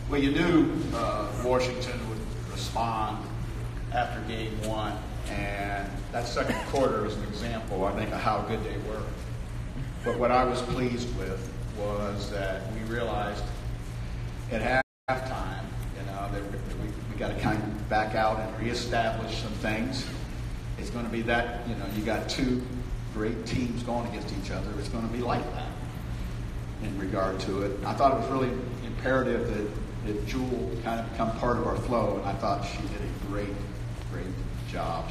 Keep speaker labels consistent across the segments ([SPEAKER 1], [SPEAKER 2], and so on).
[SPEAKER 1] Well, you knew Washington would respond after game one, and that second quarter is an example, I think, of how good they were. But what I was pleased with was that we realized at halftime, that we got to kind of back out and reestablish some things. It's going to be that, you got two great teams going against each other. It's going to be like that in regard to it. I thought it was really imperative that Jewel kind of become part of our flow, and I thought she did a great job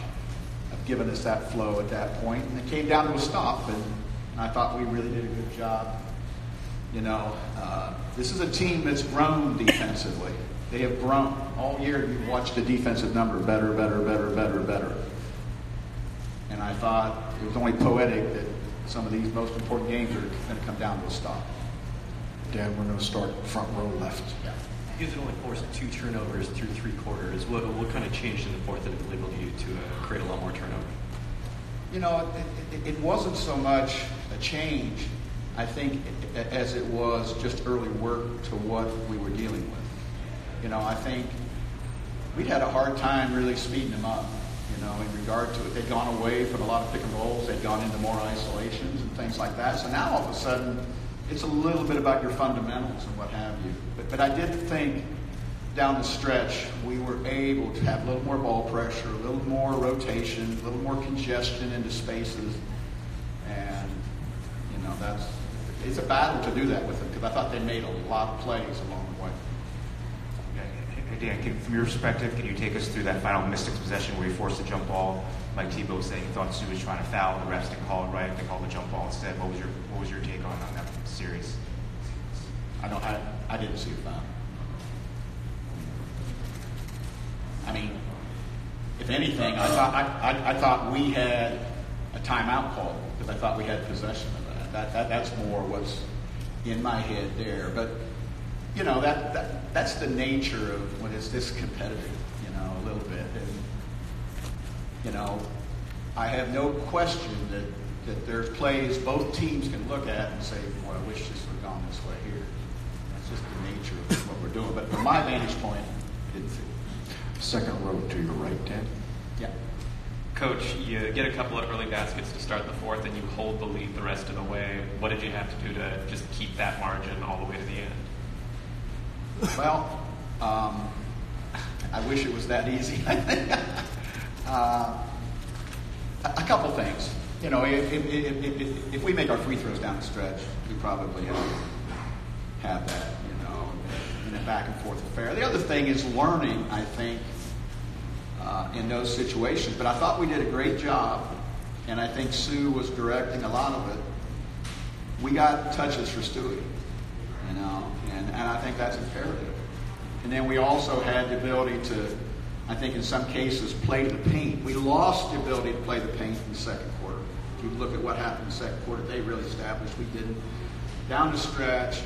[SPEAKER 1] of giving us that flow at that point. And it came down to a stop, and I thought we really did a good job. This is a team that's grown defensively. They have grown. All year you've watched the defensive number better. And I thought it was only poetic that some of these most important games are going to come down to a stop.
[SPEAKER 2] Dan, we're going to start front row left.
[SPEAKER 1] Yeah.
[SPEAKER 3] You guys had only forced 2 turnovers through 3 quarters. What kind of changed in the fourth that enabled you to create a lot more turnover?
[SPEAKER 1] It wasn't so much a change, I think, as it was just early work to what we were dealing with. I think we'd had a hard time really speeding them up, in regard to it. They'd gone away from a lot of pick and rolls. They'd gone into more isolations and things like that. So now all of a sudden, it's a little bit about your fundamentals and what have you. But I did think down the stretch, we were able to have a little more ball pressure, a little more rotation, a little more congestion into spaces. And, it's a battle to do that with them, because I thought they made a lot of plays along the way.
[SPEAKER 4] Dan, from your perspective, can you take us through that final Mystics possession where you forced a jump ball? Mike Tebow saying he thought Sue was trying to foul, the refs didn't call it right, they called the jump ball instead. What was your take on that series?
[SPEAKER 1] I didn't see a foul. I mean, if anything, I thought we had a timeout call, because I thought we had possession of that. That's more what's in my head there. But that's the nature of when it's this competitive, a little bit. And I have no question that there's plays both teams can look at and say, "Boy, I wish this would have gone this way here." That's just the nature of what we're doing. But from my vantage point, I didn't see it.
[SPEAKER 2] Second row to your right, Dan.
[SPEAKER 1] Yeah.
[SPEAKER 5] Coach, you get a couple of early baskets to start the fourth, and you hold the lead the rest of the way. What did you have to do to just keep that margin all the way to the end?
[SPEAKER 1] Well, I wish it was that easy. A couple things. If we make our free throws down the stretch, we probably have that, in a back and forth affair. The other thing is learning, I think, in those situations. But I thought we did a great job, and I think Sue was directing a lot of it. We got touches for Stewie, and I think that's imperative. And then we also had the ability to, I think in some cases, play the paint. We lost the ability to play the paint in the second quarter. If you look at what happened in the second quarter, they really established we didn't. Down the stretch,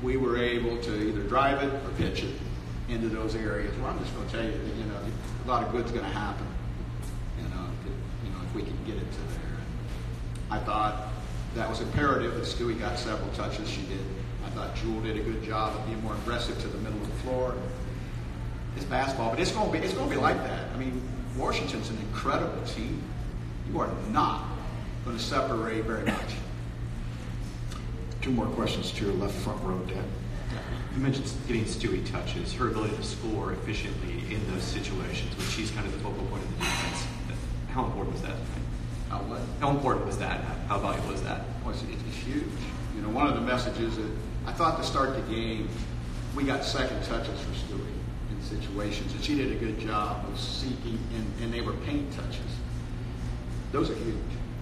[SPEAKER 1] we were able to either drive it or pitch it into those areas. Well, I'm just going to tell you that, a lot of good's going to happen, if we can get it to there. And I thought that was imperative that Stewie got several touches. She did. I thought Jewel did a good job of being more aggressive to the middle of the floor. It's basketball, but it's going to be like that. I mean, Washington's an incredible team. You are not going to separate very much.
[SPEAKER 2] 2 more questions to your left front row, Dan.
[SPEAKER 3] You mentioned getting Stewie touches, her ability to score efficiently in those situations, when she's kind of the focal point of the defense. How important was that?
[SPEAKER 1] What?
[SPEAKER 3] How important was that? How valuable was that?
[SPEAKER 1] Well, it's huge. One of the messages that I thought to start the game, we got second touches for Stewie in situations, and she did a good job of seeking, and they were paint touches. Those are huge.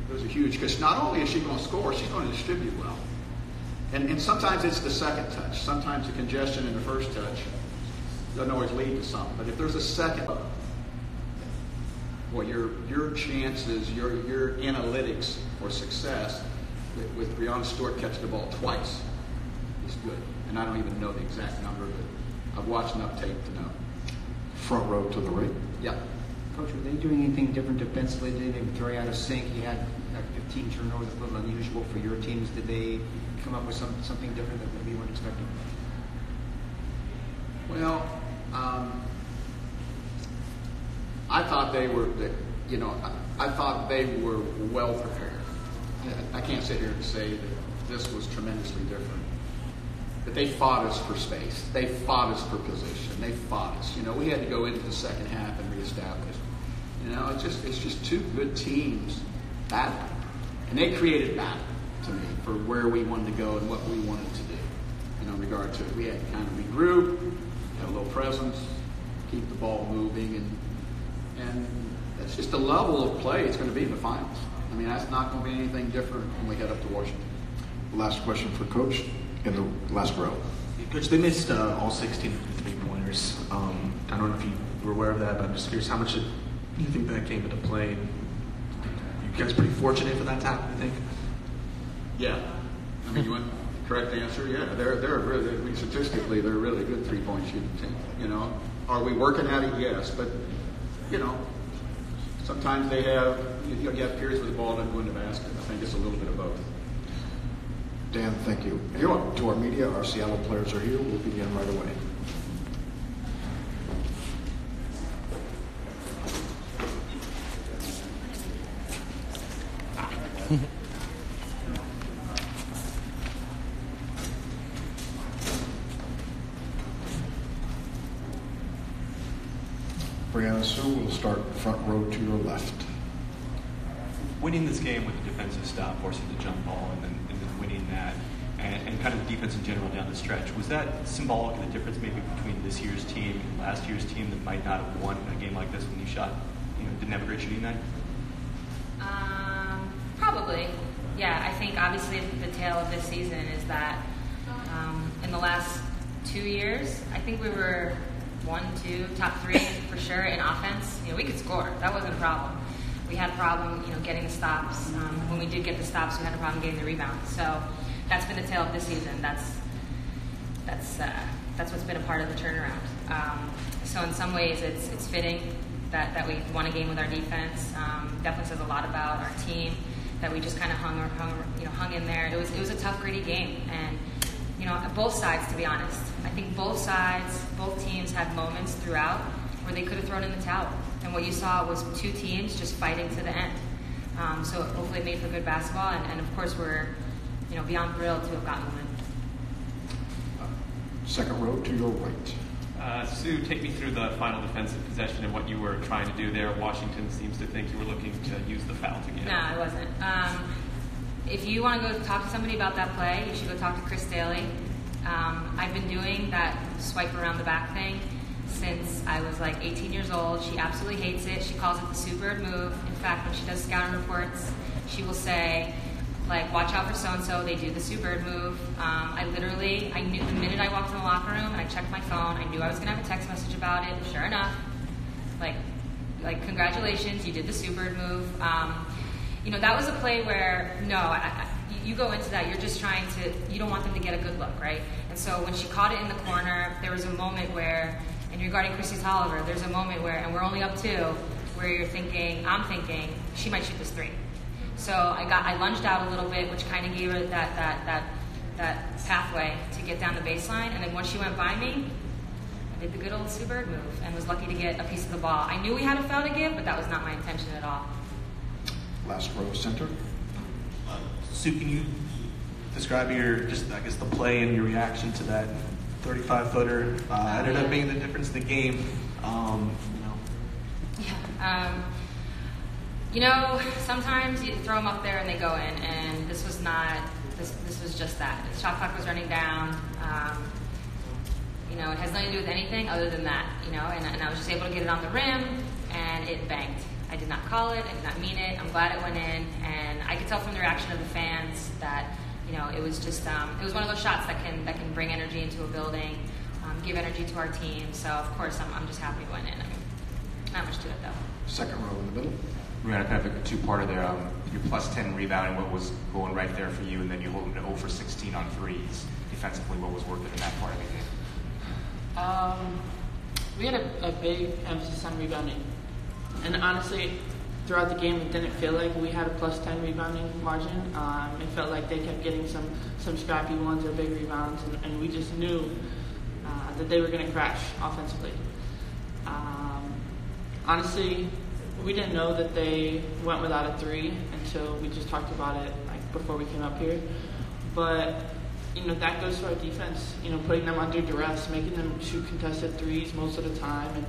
[SPEAKER 1] Those are huge, because not only is she going to score, she's going to distribute well. And sometimes it's the second touch. Sometimes the congestion in the first touch doesn't always lead to something. But if there's a second, well, your chances, your analytics for success with Breanna Stewart catching the ball twice is good. And I don't even know the exact number, but I've watched enough tape to know.
[SPEAKER 2] Front row to the right.
[SPEAKER 1] Yeah.
[SPEAKER 6] Coach, were they doing anything different defensively? Did they throw you out of sync? You had 15 turnovers, a little unusual for your teams. Did they come up with something different that maybe you weren't expecting?
[SPEAKER 1] Well, I thought they were, I thought they were well prepared. I can't sit here and say that this was tremendously different. But they fought us for space. They fought us for position. They fought us. We had to go into the second half and reestablish. It's just two good teams battling. And they created battle to me for where we wanted to go and what we wanted to do. In regard to it, we had to kind of regroup, have a little presence, keep the ball moving, and that's just the level of play it's going to be in the finals. I mean, that's not going to be anything different when we head up to Washington.
[SPEAKER 2] Last question for Coach in the last row.
[SPEAKER 7] Coach, they missed all 16 of the three-pointers. I don't know if you were aware of that, but I'm just curious, how much do you think that came into play? You guys pretty fortunate for that to happen, I think?
[SPEAKER 1] Yeah. I mean, you want the correct answer? Yeah. They're really, statistically, they're a really good three-point shooting team. Are we working at it? Yes. But, sometimes they have, you have periods where the ball doesn't go in the basket. I think it's a little bit of both.
[SPEAKER 2] Dan, thank you. And
[SPEAKER 1] You're welcome.
[SPEAKER 2] to our media, our Seattle players are here. We'll begin right away. Brianna Sue will start front row to your left.
[SPEAKER 3] Winning this game with the defensive stop, forcing the jump ball, and then winning that, and kind of the defense in general down the stretch, was that symbolic of the difference maybe between this year's team and last year's team that might not have won a game like this when you shot, didn't have a great shooting night?
[SPEAKER 8] Probably. Yeah, I think obviously the tale of this season is that in the last 2 years, I think we were 1, 2, top 3 for sure in offense. We could score. That wasn't a problem. We had a problem, getting the stops. When we did get the stops, we had a problem getting the rebounds. So that's been the tale of this season. That's what's been a part of the turnaround. So in some ways, it's fitting that we won a game with our defense. Definitely says a lot about our team that we just kind of hung in there. It was a tough, gritty game, and both sides, to be honest. I think both teams had moments throughout where they could have thrown in the towel. And what you saw was two teams just fighting to the end. So hopefully it made for good basketball. And of course, we're beyond thrilled to have gotten the win.
[SPEAKER 2] Second row to your right.
[SPEAKER 5] Sue, take me through the final defensive possession and what you were trying to do there. Washington seems to think you were looking to use the foul to get.
[SPEAKER 8] No, I wasn't. If you want to go talk to somebody about that play, you should go talk to Chris Daly. I've been doing that swipe around the back thing since I was like 18 years old. She absolutely hates it. She calls it the Sue Bird move. In fact, when she does scouting reports, she will say, watch out for so-and-so, they do the Sue Bird move. I knew the minute I walked in the locker room and I checked my phone, I knew I was going to have a text message about it. Sure enough, congratulations, you did the Sue Bird move. That was a play where, you go into that, you're just trying to, you don't want them to get a good look, right? And so when she caught it in the corner, there was a moment where, and regarding Chrissy Tolliver, there's a moment where, and we're only up 2, where I'm thinking, she might shoot this 3. So I lunged out a little bit, which kind of gave her that pathway to get down the baseline. And then once she went by me, I did the good old Sue Bird move and was lucky to get a piece of the ball. I knew we had a foul to give, but that was not my intention at all.
[SPEAKER 2] Last row center.
[SPEAKER 7] Sue, can you describe the play and your reaction to that 35-footer? Ended up being the difference in the game.
[SPEAKER 8] Sometimes you throw them up there and they go in, and this was not. This was just that. The shot clock was running down. It has nothing to do with anything other than that. And I was just able to get it on the rim, and it banked. I did not call it. I did not mean it. I'm glad it went in, and I could tell from the reaction of the fans that it was just it was one of those shots that can bring energy into a building, give energy to our team. So of course I'm just happy it went in. Not much to it though.
[SPEAKER 2] Second row in the middle.
[SPEAKER 4] We had kind of a two-parter there. Your plus 10 rebounding, what was going right there for you, and then you hold them to 0 for 16 on threes. Defensively, what was working in that part of the game?
[SPEAKER 9] We had a big emphasis on rebounding. And honestly, throughout the game, it didn't feel like we had a plus 10 rebounding margin. It felt like they kept getting some scrappy ones or big rebounds, and we just knew that they were going to crash offensively. Honestly, we didn't know that they went without a three until we just talked about it like before we came up here. But that goes to our defense. Putting them under duress, making them shoot contested threes most of the time,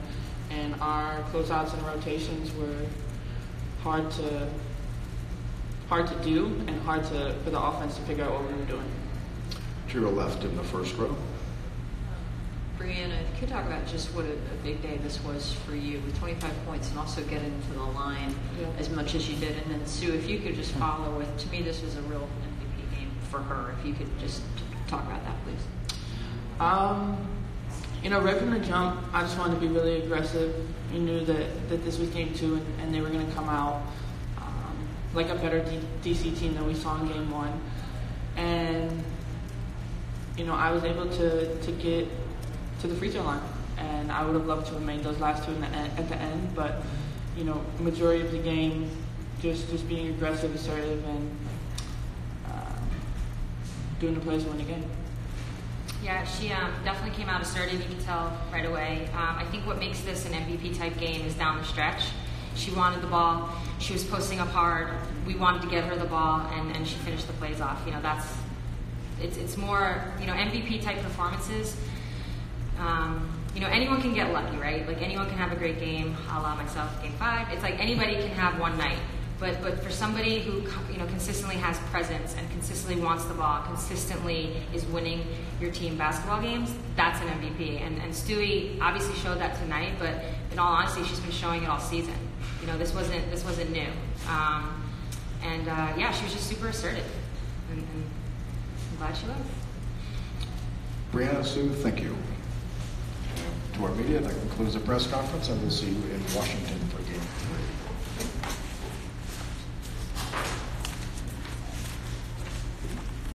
[SPEAKER 9] and our closeouts and rotations were hard to do and hard for the offense to figure out what we were doing.
[SPEAKER 2] To your left in the first row.
[SPEAKER 10] Brianna, if you could talk about just what a big day this was for you with 25 points and also getting to the line as much as you did. And then, Sue, if you could just follow with, to me, this was a real MVP game for her. If you could just talk about that, please.
[SPEAKER 9] Right from the jump, I just wanted to be really aggressive. We knew that this was game 2 and they were going to come out like a better DC team than we saw in game 1. And, I was able to get to the free throw line, and I would have loved to have made those last 2 at the end, but majority of the game just being aggressive, assertive, and doing the plays to win the game.
[SPEAKER 8] Yeah, she definitely came out assertive. You can tell right away. I think what makes this an MVP type game is down the stretch. She wanted the ball. She was posting up hard. We wanted to get her the ball, and she finished the plays off. It's more MVP type performances. Anyone can get lucky, right? Like anyone can have a great game, a la myself, game 5. It's like anybody can have one night. But for somebody who consistently has presence and consistently wants the ball, consistently is winning your team basketball games, that's an MVP. And Stewie obviously showed that tonight, but in all honesty, she's been showing it all season. This wasn't new. She was just super assertive, and I'm glad she was.
[SPEAKER 2] Brianna, Sue, thank you. To our media, that concludes the press conference, and we'll see you in Washington for game